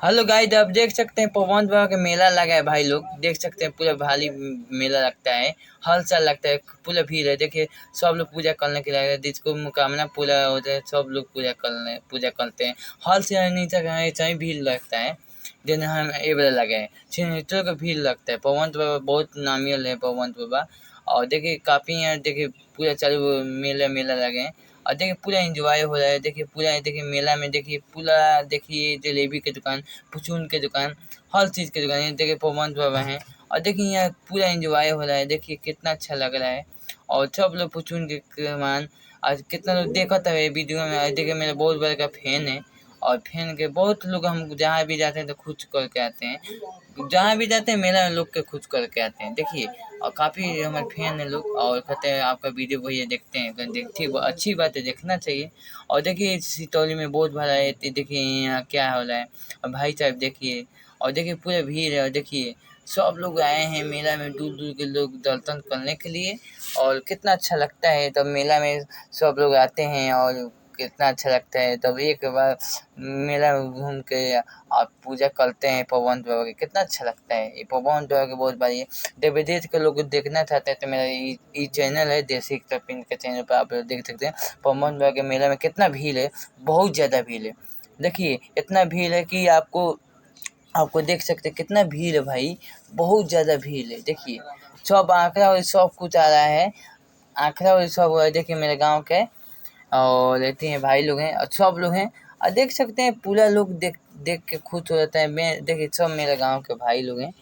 Hello guys, आप देख सकते हैं पवन बाबा का मेला लगा है। भाई लोग देख सकते हैं, पूरा भारी मेला लगता है, हर साल लगता है। पूरा भीड़ है, देखिए सब लोग पूजा करने के लिए, जिसको मुकामना पूरा हो जाए सब लोग पूजा करते हैं। हर से नहीं तक ऐसा ही भीड़ लगता है। दिन हम ये वाला लगे हैं, छिहत्तर का भीड़ लगता है। पवन बाबा बहुत नामियल है पवन बाबा। और देखिए काफ़ी यहाँ देखिए पूरा चालू मेला मेला लगे हैं। और देखिए पूरा एंजॉय हो रहा है। देखिए पूरा देखिए मेला में देखिए पूरा देखिए जलेबी की दुकान, फुचून की दुकान, हर चीज़ की दुकान। ये देखिए पवन बाबा हैं और देखिए यहाँ पूरा एंजॉय हो रहा है। देखिए कितना अच्छा लग रहा है। और सब लोग फुचून के सामान आज कितना लोग देखा था ये वीडियो में। देखिए मेरा बहुत बड़ा का फैन है और फैन के बहुत लोग, हम जहाँ भी जाते हैं तो खुश करके आते हैं। जहाँ भी जाते हैं मेला में लोग के खुश करके आते हैं। देखिए और काफ़ी हमारे फैन है लोग और कहते हैं आपका वीडियो भैया देखते हैं। अगर देखते अच्छी बात है, देखना चाहिए। और देखिए सितौली में बहुत भरा है। देखिए यहाँ क्या हो रहा है और भाई साहब देखिए। और देखिए पूरा भीड़ है और देखिए सब लोग आए हैं मेला में, दूर दूर के लोग दर्शन करने के लिए। और कितना अच्छा लगता है तब मेला में सब लोग आते हैं और कितना अच्छा लगता है। तब एक बार मेला में घूम के आप पूजा करते हैं पवन बाबा की, कितना अच्छा लगता है। ये पवन बाबा की बहुत बारी देश विदेश के लोग देखना चाहते हैं तो मेरा ये चैनल है देसी पिन के चैनल पर आप लोग देख सकते हैं। पवन बाबा के मेला में कितना भीड़ है, बहुत ज़्यादा भीड़ है। देखिए इतना भीड़ है कि आपको आपको देख सकते हैं कितना भीड़ है भाई, बहुत ज़्यादा भीड़ है। देखिए सब आंकड़ा और सब कुछ आ रहा है, आंकड़ा और सब देखिए मेरे गांव के और रहते हैं भाई लोग हैं और सब लोग हैं। और देख सकते हैं पूरा लोग देख देख के खुश हो जाता है। मैं देखिए सब मेरे गांव के भाई लोग हैं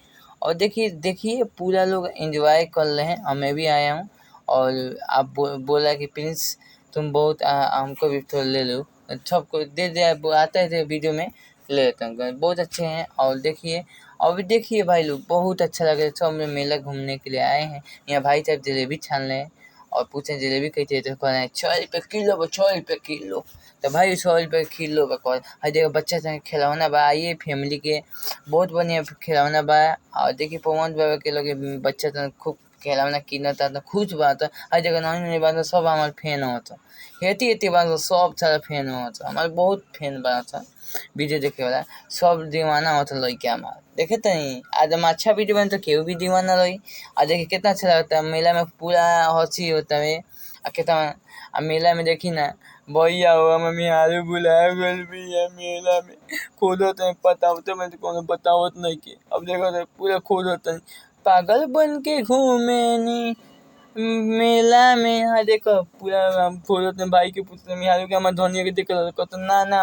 और देखिए देखिए पूरा लोग एंजॉय कर रहे हैं और मैं भी आया हूँ। और आप बोला कि प्रिंस तुम बहुत हमको भी थोड़ा ले लो, सबको दे दे आता है वीडियो में ले लेता हूँ। बहुत अच्छे हैं और देखिए और भी देखिए भाई लोग बहुत अच्छा लग रहा है। सब लोग मेला घूमने के लिए आए हैं। यहाँ भाई साहब जलेबी छान रहे हैं और पूछे जलेबी कैसे है तो कह रहे हैं 6 रुपये किलो, 6 रुपये किलो। तो भाई 100 रुपये किलो बकवास। हर जगह बच्चा संगे खिलौना बा, आइए फैमिली के बहुत बढ़िया खिलौना बा। और देखिए पवन बाबा के लगे बच्चा संग खूब खिलौना किनता तो खुश बा। तो हर जगह नई नई बात सब हमारे फैन होता, हेती हेती बात सब सारा फैन होता, हमारे बहुत फैन बना था। वीडियो देखे वाला सब दीवाना होता लड़का हमारा। देखे तो नहीं आज हम अच्छा वीडियो बने तो केहू भी दीवाना रही। और देखिए कितना अच्छा लगता है मेला में, पूरा हंसी होता है। और कितना मेला में देखी ना भैया हुआ मम्मी आलू बुलाया गल भी है मेला में खुद होते हैं पता होता मैं तो बतावत नहीं कि अब देखो तो पूरा खुद होता है पागल बन के घूमे नी मेला में। हाँ देखो पूरा हम खुद होते हैं भाई के पुत्र में हाल के हमारे धोनी के दिक्कत ना ना